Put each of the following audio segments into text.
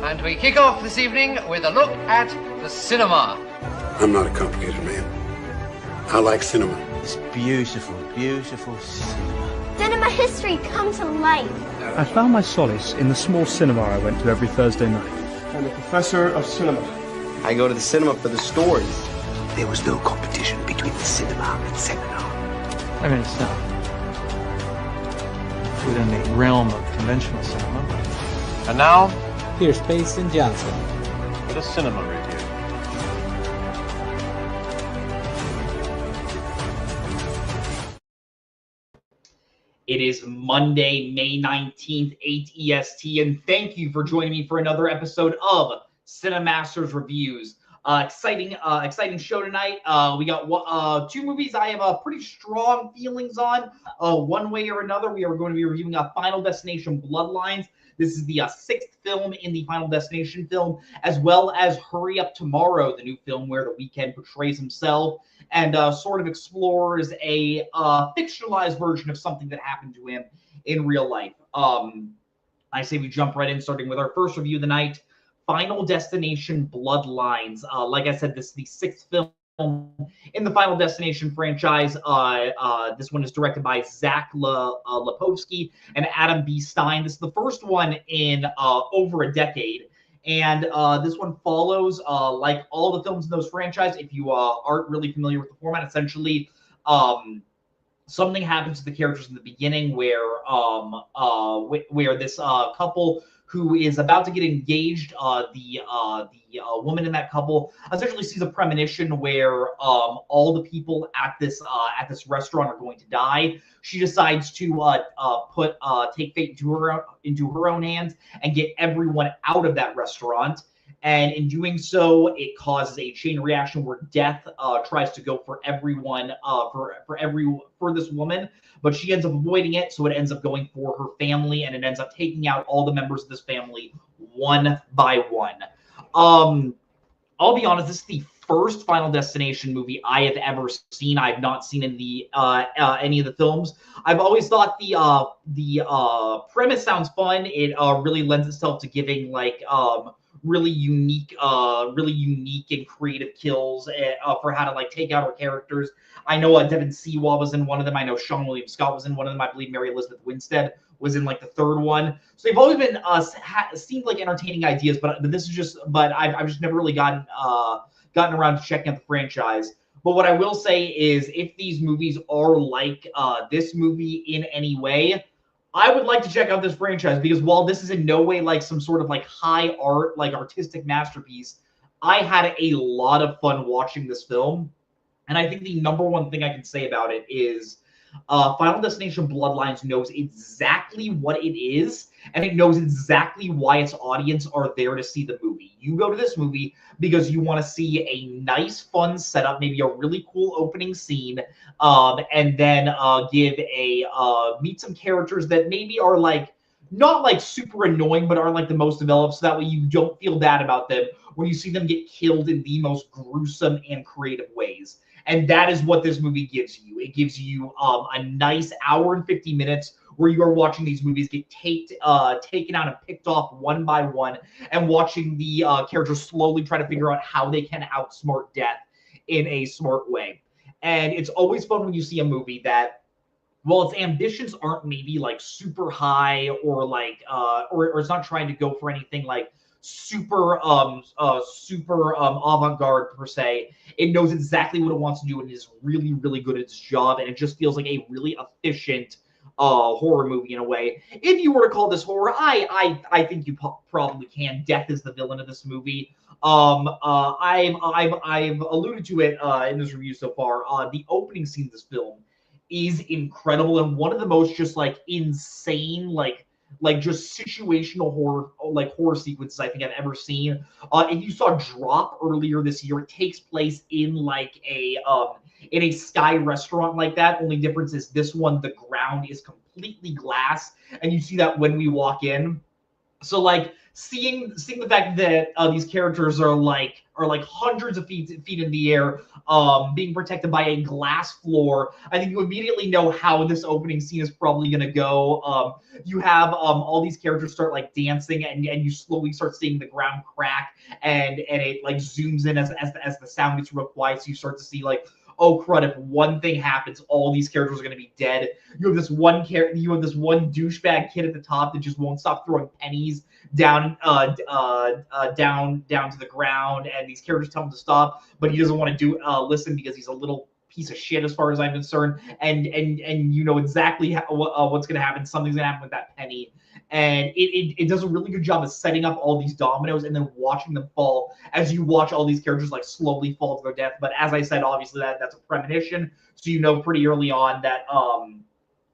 And we kick off this evening with a look at the cinema. I'm not a complicated man. I like cinema. It's beautiful, beautiful cinema. Cinema history come to life. I found my solace in the small cinema I went to every Thursday night. I'm a professor of cinema. I go to the cinema for the stories. There was no competition between the cinema and seminar. I mean, it's not within the realm of conventional cinema. And now, here's Payson Johnson with a cinema review. It is Monday, May 19th, 8 EST, and thank you for joining me for another episode of Cinemaster's Reviews. Exciting show tonight. We got two movies I have pretty strong feelings on. One way or another, we are going to be reviewing Final Destination Bloodlines. This is the sixth film in the Final Destination film, as well as Hurry Up Tomorrow, the new film where The Weeknd portrays himself and sort of explores a fictionalized version of something that happened to him in real life. I say we jump right in, starting with our first review of the night, Final Destination Bloodlines. Like I said, this is the sixth film in the Final Destination franchise. This one is directed by Zach Lipovsky and Adam B. Stein. This is the first one in over a decade. And this one follows, like all the films in those franchises, if you aren't really familiar with the format, essentially something happens to the characters in the beginning where this couple who is about to get engaged, the woman in that couple essentially sees a premonition where all the people at this restaurant are going to die. She decides to take fate into her own hands and get everyone out of that restaurant. And in doing so, it causes a chain reaction where death tries to go for everyone, for this woman, but she ends up avoiding it. So it ends up going for her family, and it ends up taking out all the members of this family one by one. I'll be honest, this is the first Final Destination movie I have ever seen. I have not seen in the any of the films. I've always thought the premise sounds fun. It really lends itself to giving like really unique and creative kills for how to like take out our characters. I know Devin Seawa was in one of them. I know Sean William Scott was in one of them. I believe Mary Elizabeth Winstead was in like the third one. So they've always been seemed like entertaining ideas, but I've just never really gotten around to checking out the franchise. But what I will say is, if these movies are like this movie in any way, I would like to check out this franchise, because while this is in no way like some sort of like high art, like artistic masterpiece, I had a lot of fun watching this film. And I think the number one thing I can say about it is Final Destination Bloodlines knows exactly what it is, and it knows exactly why its audience are there to see the movie. You go to this movie because you want to see a nice, fun setup, maybe a really cool opening scene, and then meet some characters that maybe are like not like super annoying, but are like the most developed, so that way you don't feel bad about them when you see them get killed in the most gruesome and creative ways. And that is what this movie gives you. It gives you a nice hour and 50 minutes where you are watching these movies get taken out and picked off one by one, and watching the characters slowly try to figure out how they can outsmart death in a smart way. And it's always fun when you see a movie that, while its ambitions aren't maybe like super high or like or it's not trying to go for anything like super avant-garde per se, it knows exactly what it wants to do and is really, really good at its job. And it just feels like a really efficient horror movie in a way. If you were to call this horror, I think you probably can. Death is the villain of this movie. I've alluded to it in this review so far. The opening scene of this film is incredible, and one of the most just like insane like just situational horror sequences I think I've ever seen. If you saw Drop earlier this year, it takes place in like a sky restaurant like that. Only difference is this one, the ground is completely glass, and you see that when we walk in. So like seeing the fact that these characters are like hundreds of feet in the air, being protected by a glass floor, I think you immediately know how this opening scene is probably going to go. You have all these characters start like dancing, and you slowly start seeing the ground crack, and it like zooms in as the sound gets real quiet, so you start to see like, oh crud, if one thing happens, all these characters are going to be dead. You have this one douchebag kid at the top that just won't stop throwing pennies down to the ground, and these characters tell him to stop, but he doesn't want to listen because he's a little piece of shit as far as I'm concerned, and you know exactly what's going to happen. Something's going to happen with that penny, and it does a really good job of setting up all these dominoes and then watching them fall as you watch all these characters like slowly fall to their death. But as I said, obviously that's a premonition, so you know pretty early on that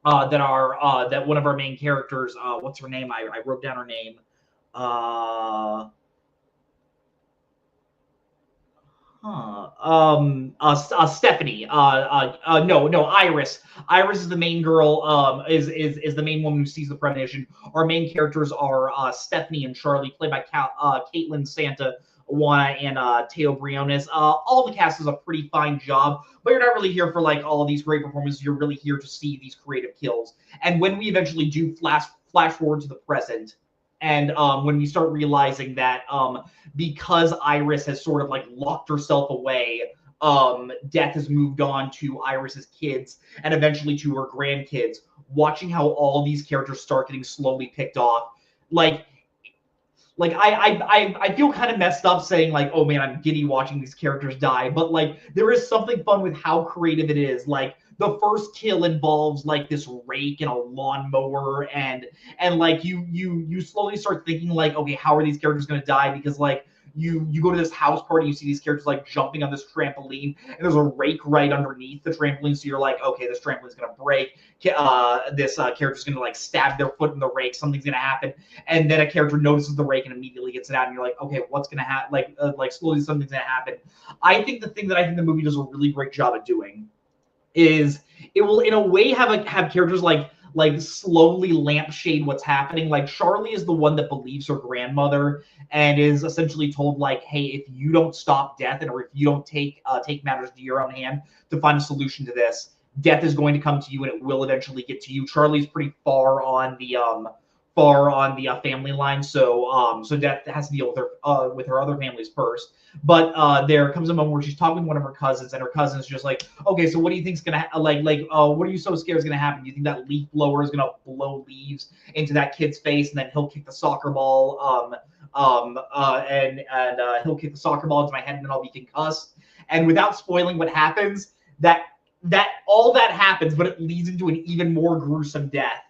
that one of our main characters, what's her name? I wrote down her name. Stephanie. No, Iris. Iris is the main girl. Is the main woman who sees the premonition. Our main characters are Stephanie and Charlie, played by Caitlin Santa Wana and Teo Briones. All the cast does a pretty fine job, but you're not really here for like all of these great performances. You're really here to see these creative kills. And when we eventually do flash forward to the present, and when we start realizing that because Iris has sort of like locked herself away, Death has moved on to Iris's kids and eventually to her grandkids. Watching how all these characters start getting slowly picked off, like I feel kind of messed up saying like, oh man, I'm giddy watching these characters die, but like there is something fun with how creative it is. Like the first kill involves like this rake and a lawnmower, and like you slowly start thinking like, okay, how are these characters going to die? Because like you go to this house party, you see these characters like jumping on this trampoline, and there's a rake right underneath the trampoline, so you're like, okay, this trampoline's going to break. This character's going to like stab their foot in the rake, something's going to happen, and then a character notices the rake and immediately gets it out, and you're like, okay, what's going to happen? Like slowly something's going to happen. I think the thing that I think the movie does a really great job at doing is it will in a way have characters like slowly lampshade what's happening. Like Charlie is the one that believes her grandmother and is essentially told like, hey, if you don't stop Death, and or if you don't take matters into your own hand to find a solution to this, Death is going to come to you and it will eventually get to you. Charlie's pretty far on the family line, so Death has to deal with her other families first. But there comes a moment where she's talking to one of her cousins, and her cousin's just like, okay, so what do you think's gonna what are you so scared is gonna happen? Do you think that leaf blower is gonna blow leaves into that kid's face, and then he'll kick the soccer ball and he'll kick the soccer ball into my head, and then I'll be concussed? And without spoiling what happens, that all that happens, but it leads into an even more gruesome death.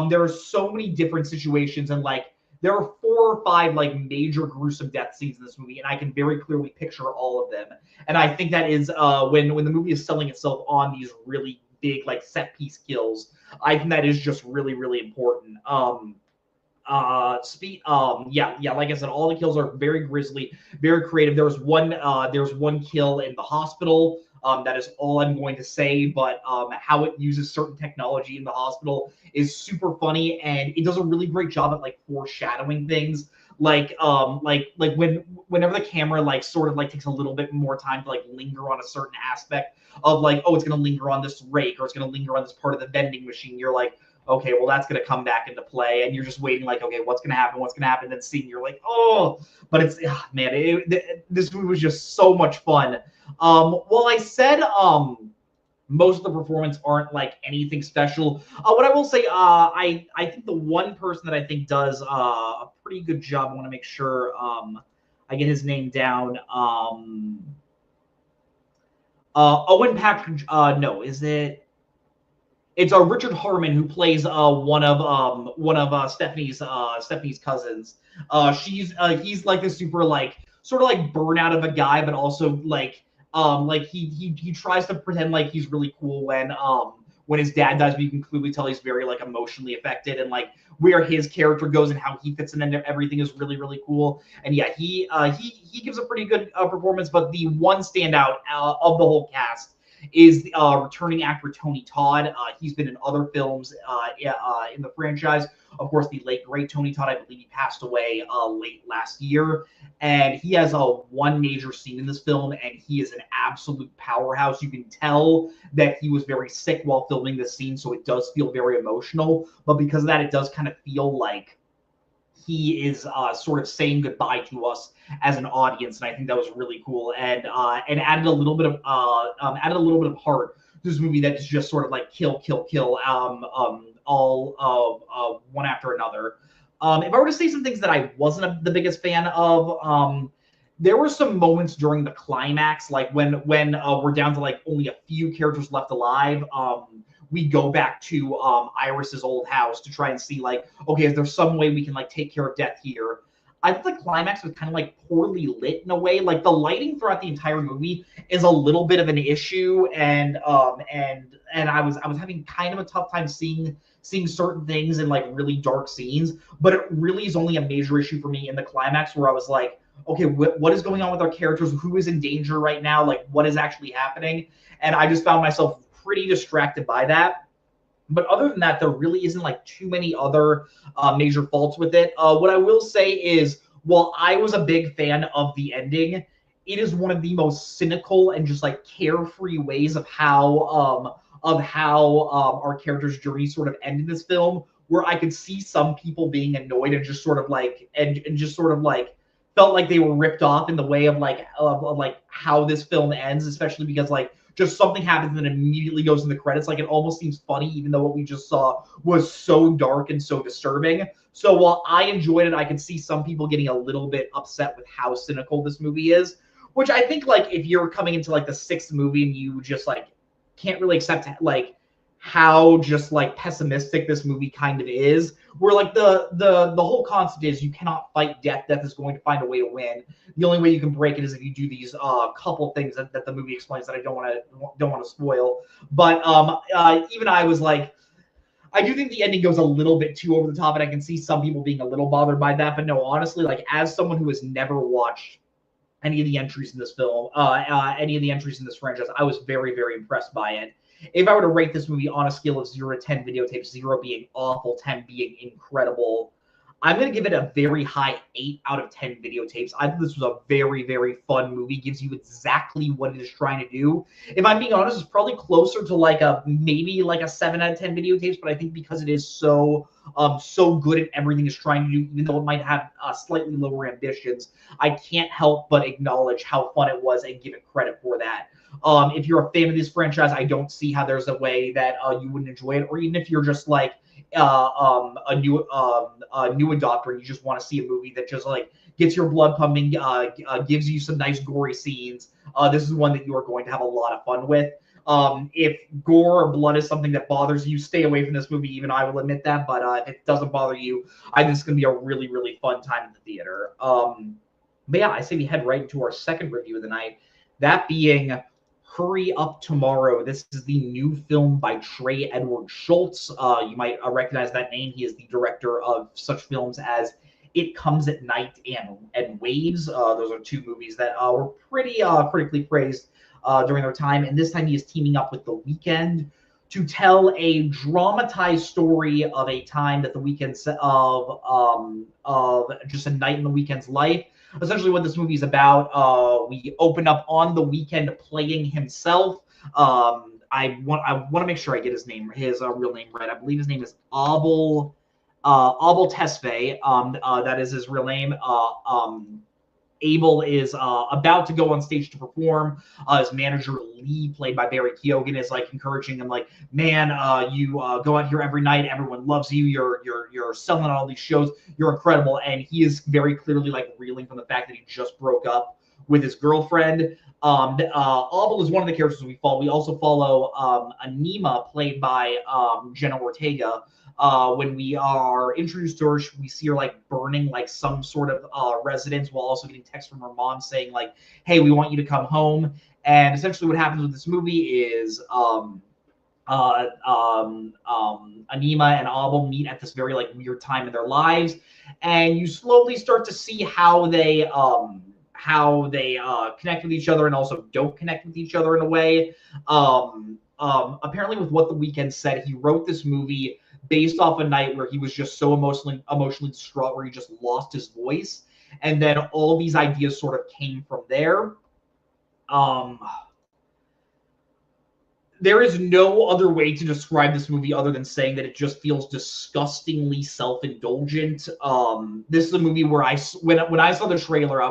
There are so many different situations, and like there are 4 or 5 like major gruesome death scenes in this movie, and I can very clearly picture all of them. And I think that is when the movie is selling itself on these really big like set piece kills, I think that is just really, really important. Like I said, all the kills are very grisly, very creative. There's one kill in the hospital. That is all I'm going to say, but how it uses certain technology in the hospital is super funny, and it does a really great job at like foreshadowing things. Whenever the camera like sort of like takes a little bit more time to like linger on a certain aspect of like, oh, it's going to linger on this rake, or it's going to linger on this part of the vending machine, you're like, okay, well, that's going to come back into play, and you're just waiting like, okay, what's going to happen, and then seeing, you're like, oh, but it's, man, this movie was just so much fun. Well, I said most of the performance aren't like anything special. What I will say, I think the one person that I think does a pretty good job, I want to make sure I get his name down. Owen Patrick, no, is it? It's Richard Harmon, who plays one of Stephanie's cousins. He's like this super like sort of like burnout of a guy, but also like he tries to pretend like he's really cool when his dad dies, but you can clearly tell he's very like emotionally affected, and like where his character goes and how he fits in and everything is really, really cool. And yeah, he gives a pretty good performance, but the one standout of the whole cast is returning actor Tony Todd. He's been in other films in the franchise. Of course, the late great Tony Todd, I believe he passed away late last year, and he has one major scene in this film, and he is an absolute powerhouse. You can tell that he was very sick while filming this scene, so it does feel very emotional. But because of that, it does kind of feel like he is sort of saying goodbye to us as an audience, and I think that was really cool, and added a little bit of heart to this movie that is just sort of like kill, all one after another. If I were to say some things that I wasn't the biggest fan of, there were some moments during the climax, like when we're down to like only a few characters left alive. We go back to Iris's old house to try and see like, okay, is there some way we can like take care of death here? I thought the climax was kind of like poorly lit in a way. Like the lighting throughout the entire movie is a little bit of an issue, and I was having kind of a tough time seeing certain things in like really dark scenes. But it really is only a major issue for me in the climax, where I was like, okay, what is going on with our characters? Who is in danger right now? Like, what is actually happening? And I just found myself pretty distracted by that. But other than that, there really isn't like too many other major faults with it. What I will say is, while I was a big fan of the ending, it is one of the most cynical and just like carefree ways of how our character's journey sort of end in this film, where I could see some people being annoyed and just sort of like and just sort of like felt like they were ripped off in the way of like how this film ends, especially because like just something happens and then immediately goes in the credits. Like it almost seems funny, even though what we just saw was so dark and so disturbing. So while I enjoyed it, I could see some people getting a little bit upset with how cynical this movie is, which I think like if you're coming into like the sixth movie and you just like can't really accept like how just like pessimistic this movie kind of is, where like the whole concept is you cannot fight death. Death is going to find a way to win. The only way you can break it is if you do these couple things that the movie explains that I don't want to spoil. But even I was like, I do think the ending goes a little bit too over the top, and I can see some people being a little bothered by that. But no, honestly, like as someone who has never watched any of the entries in this film, any of the entries in this franchise, I was very, very impressed by it. If I were to rate this movie on a scale of 0 to 10 videotapes, 0 being awful, 10 being incredible, I'm going to give it a very high 8 out of 10 videotapes. I think this was a very, very fun movie. Gives you exactly what it is trying to do. If I'm being honest, it's probably closer to like maybe like a 7 out of 10 videotapes, but I think because it is so good at everything it's trying to do, even though it might have slightly lower ambitions, I can't help but acknowledge how fun it was and give it credit for that. If you're a fan of this franchise, I don't see how there's a way that you wouldn't enjoy it, or even if you're just like a new adopter and you just want to see a movie that just like gets your blood pumping, gives you some nice gory scenes, this is one that you are going to have a lot of fun with. If gore or blood is something that bothers you, stay away from this movie. Even I will admit that, but if it doesn't bother you, I think it's going to be a really, really fun time in the theater. But yeah, I say we head right into our second review of the night, that being Hurry Up Tomorrow. This is the new film by Trey Edward Schultz. You might recognize that name. He is the director of such films as It Comes at Night and Waves. Those are two movies that were pretty critically praised during their time. And this time he is teaming up with The Weeknd to tell a dramatized story of a time that The Weeknd of just a night in The Weeknd's life. Essentially what this movie is about, we open up on The Weeknd playing himself. I want to make sure I get his real name right. I believe his name is Abel Tesfaye. That is his real name. Abel is about to go on stage to perform. His manager Lee, played by Barry Keoghan, is like encouraging him, like, "Man, you go out here every night. Everyone loves you. You're selling all these shows. You're incredible." And he is very clearly like reeling from the fact that he just broke up with his girlfriend. Abel is one of the characters we follow. We also follow Anima, played by Jenna Ortega. When we are introduced to her, we see her like burning like some sort of residence, while also getting texts from her mom saying like, "Hey, we want you to come home." And essentially what happens with this movie is Anima and Abel meet at this very like weird time in their lives, and you slowly start to see how they how they connect with each other and also don't connect with each other in a way. Apparently, with what The Weeknd said, he wrote this movie based off a night where he was just so emotionally distraught, where he just lost his voice, and then all these ideas sort of came from there. There is no other way to describe this movie other than saying that it just feels disgustingly self-indulgent. This is a movie where when I saw the trailer, I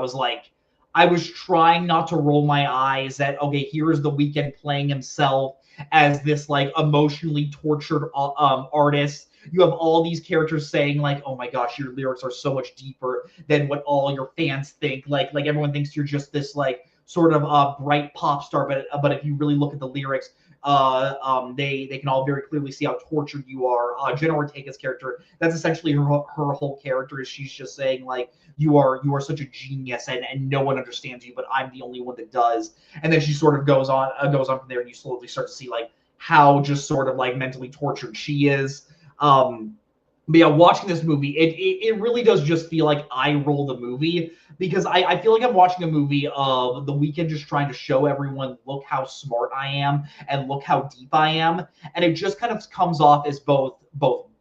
was trying not to roll my eyes at, okay, here's The Weeknd playing himself as this like emotionally tortured artist. You have all these characters saying like, oh my gosh, your lyrics are so much deeper than what all your fans think. Like everyone thinks you're just this like sort of bright pop star, but if you really look at the lyrics, they can all very clearly see how tortured you are. Jenna Ortega's character, that's essentially her whole character, is she's just saying like, you are such a genius and no one understands you, but I'm the only one that does. And then she sort of goes on from there, and you slowly start to see like how just sort of like mentally tortured she is. But yeah, watching this movie, it really does just feel like I roll the movie, because I feel like I'm watching a movie of The Weeknd just trying to show everyone, look how smart I am and look how deep I am. And it just kind of comes off as both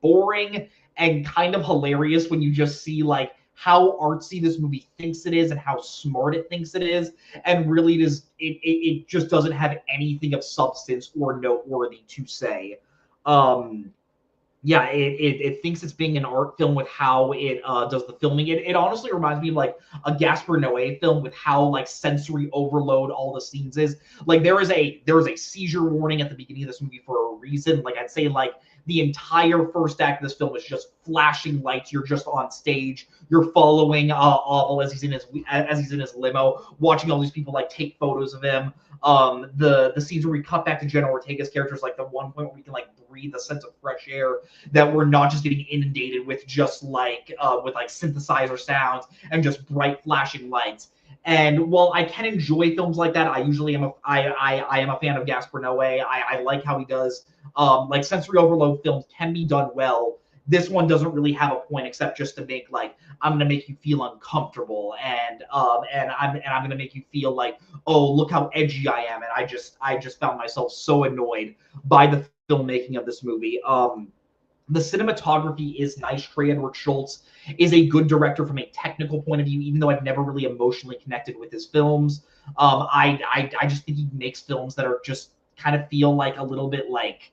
boring and kind of hilarious when you just see like how artsy this movie thinks it is and how smart it thinks it is. And really it just doesn't have anything of substance or noteworthy to say. Yeah, it thinks it's being an art film with how it does the filming. It honestly reminds me of like a Gaspar Noé film with how like sensory overload all the scenes is. Like there is a seizure warning at the beginning of this movie for a reason. Like I'd say like the entire first act of this film is just flashing lights. You're just on stage. You're following Abel as he's in his limo, watching all these people like take photos of him. The scenes where we cut back to Jenna Ortega's characters, like the one point where we can like breathe a sense of fresh air, that we're not just getting inundated with just like with like synthesizer sounds and just bright flashing lights. And while I can enjoy films like that, I usually am I am a fan of Gaspar Noé. I like how he does like sensory overload films can be done well. This one doesn't really have a point except just to make like, I'm gonna make you feel uncomfortable, and I'm gonna make you feel like, oh, look how edgy I am. And I just found myself so annoyed by the filmmaking of this movie. The cinematography is nice. Trey Edward Schultz is a good director from a technical point of view, even though I've never really emotionally connected with his films. I just think he makes films that are just kind of feel like a little bit like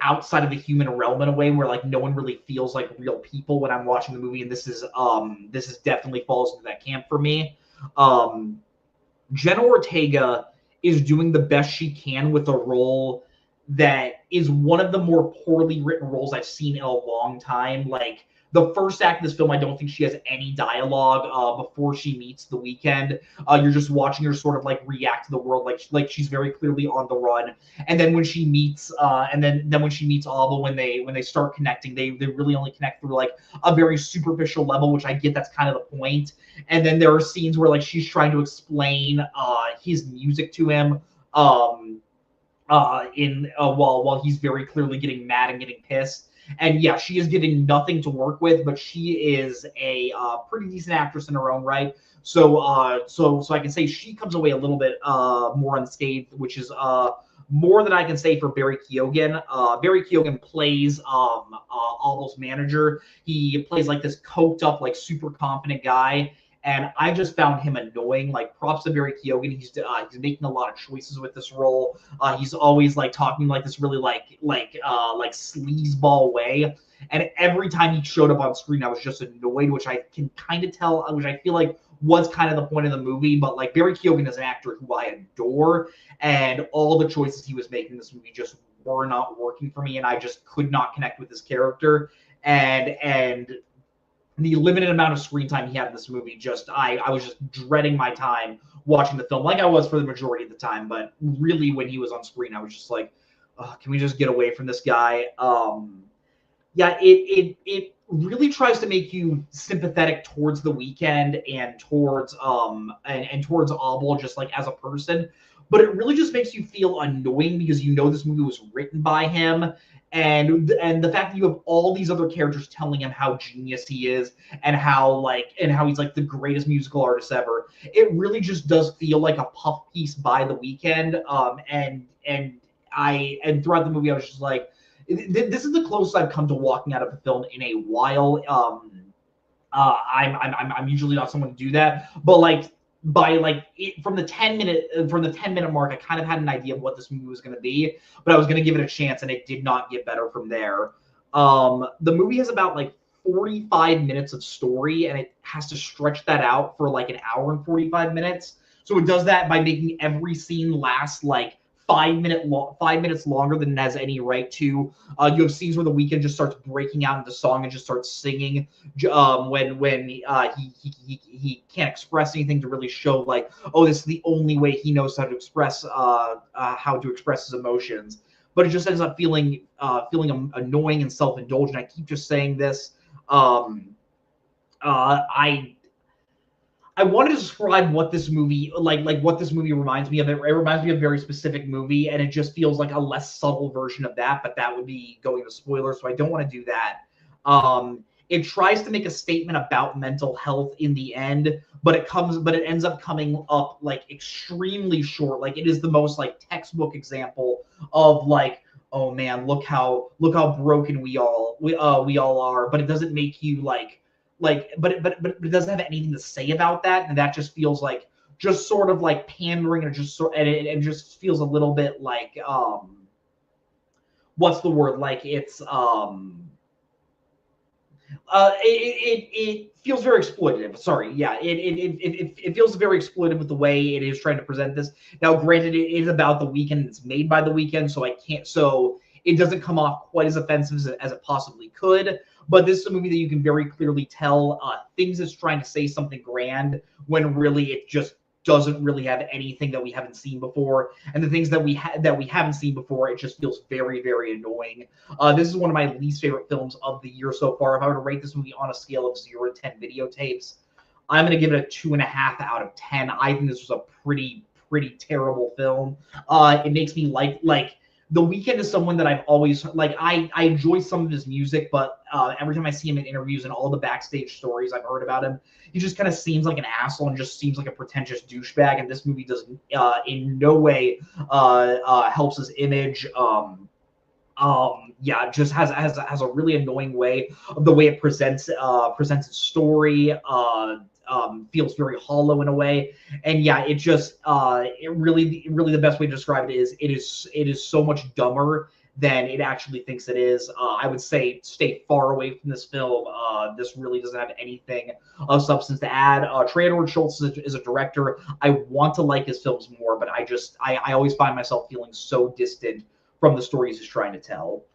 outside of the human realm in a way, where like no one really feels like real people when I'm watching the movie. And this is definitely falls into that camp for me. Jenna Ortega is doing the best she can with a role that is one of the more poorly written roles I've seen in a long time. Like the first act of this film, I don't think she has any dialogue before she meets The Weeknd. You're just watching her sort of like react to the world, like she's very clearly on the run. And then when she meets and then when she meets Abel, when they start connecting, they really only connect through like a very superficial level, which I get, that's kind of the point. And then there are scenes where like she's trying to explain his music to him while he's very clearly getting mad and getting pissed. And yeah, she is getting nothing to work with, but she is a pretty decent actress in her own right. So I can say she comes away a little bit more unscathed, which is more than I can say for Barry Keoghan. Barry Keoghan plays Abel's manager. He plays like this coked up, like super confident guy. And I just found him annoying. Like, props to Barry Keoghan. He's making a lot of choices with this role. He's always like talking like this really like sleazeball way. And every time he showed up on screen, I was just annoyed, which I can kind of tell, which I feel like was kind of the point of the movie. But like, Barry Keoghan is an actor who I adore, and all the choices he was making in this movie just were not working for me, and I just could not connect with his character. And the limited amount of screen time he had in this movie, just I was just dreading my time watching the film, like I was for the majority of the time. But really, when he was on screen, I was just like, oh, can we just get away from this guy? Yeah, it really tries to make you sympathetic towards The Weeknd and towards and towards Abel, just like as a person. But it really just makes you feel annoying because you know this movie was written by him. and the fact that you have all these other characters telling him how genius he is and how he's like the greatest musical artist ever, it really just does feel like a puff piece by The Weeknd. And throughout the movie I was just like, this is the closest I've come to walking out of a film in a while. I'm usually not someone to do that, but like from the 10-minute mark, I kind of had an idea of what this movie was going to be, but I was going to give it a chance, and it did not get better from there. The movie has about like 45 minutes of story, and it has to stretch that out for like an hour and 45 minutes. So it does that by making every scene last like 5 minutes longer than it has any right to. You have scenes where The Weeknd just starts breaking out into song and just starts singing when he can't express anything to really show like, oh, this is the only way he knows how to express his emotions. But it just ends up feeling annoying and self-indulgent. I keep just saying this. I wanted to describe what this movie what this movie reminds me of. It reminds me of a very specific movie, and it just feels like a less subtle version of that, but that would be going to spoilers, so I don't want to do that. It tries to make a statement about mental health in the end, but it ends up coming up like extremely short. Like it is the most like textbook example of like, oh man, look how broken we all are, but it doesn't make you but it doesn't have anything to say about that, and that just feels like just sort of like pandering, and it just feels a little bit like what's the word, like it's it feels very exploitative. Sorry, yeah, it feels very exploitative with the way it is trying to present this. Now, granted, it is about The Weeknd, it's made by The Weeknd, so it doesn't come off quite as offensive as it possibly could. But this is a movie that you can very clearly tell things it's trying to say something grand when really it just doesn't really have anything that we haven't seen before. And the things that we haven't seen before, it just feels very, very annoying. This is one of my least favorite films of the year so far. If I were to rate this movie on a scale of 0 to 10 videotapes, I'm going to give it a 2.5 out of 10. I think this was a pretty terrible film. It makes me like The Weeknd is someone that I've always like. I enjoy some of his music, but every time I see him in interviews and all the backstage stories I've heard about him, he just kind of seems like an asshole and just seems like a pretentious douchebag. And this movie does in no way helps his image. Yeah, just has a really annoying way of the way it presents its story. Feels very hollow in a way, and yeah, it just it really the best way to describe it is it is so much dumber than it actually thinks it is. I would say stay far away from this film. This really doesn't have anything of substance to add. Trey Edward Schultz is a director. I want to like his films more, but I always find myself feeling so distant from the stories he's trying to tell.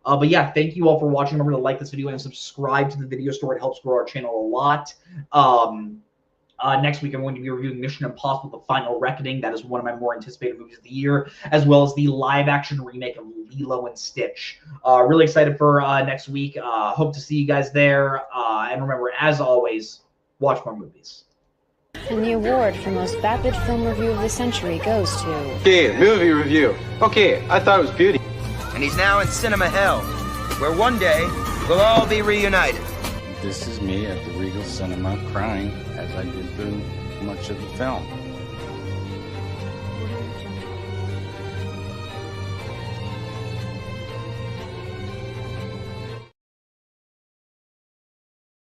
But yeah, thank you all for watching. Remember to like this video and subscribe to the video store. It helps grow our channel a lot. Next week, I'm going to be reviewing Mission Impossible: The Final Reckoning. That is one of my more anticipated movies of the year, as well as the live-action remake of Lilo and Stitch. Really excited for next week. Hope to see you guys there. And remember, as always, watch more movies. And the award for most vapid film review of the century goes to... Okay, movie review. Okay, I thought it was beauty. And he's now in cinema hell, where one day we'll all be reunited. This is me at the Regal Cinema crying as I did through much of the film.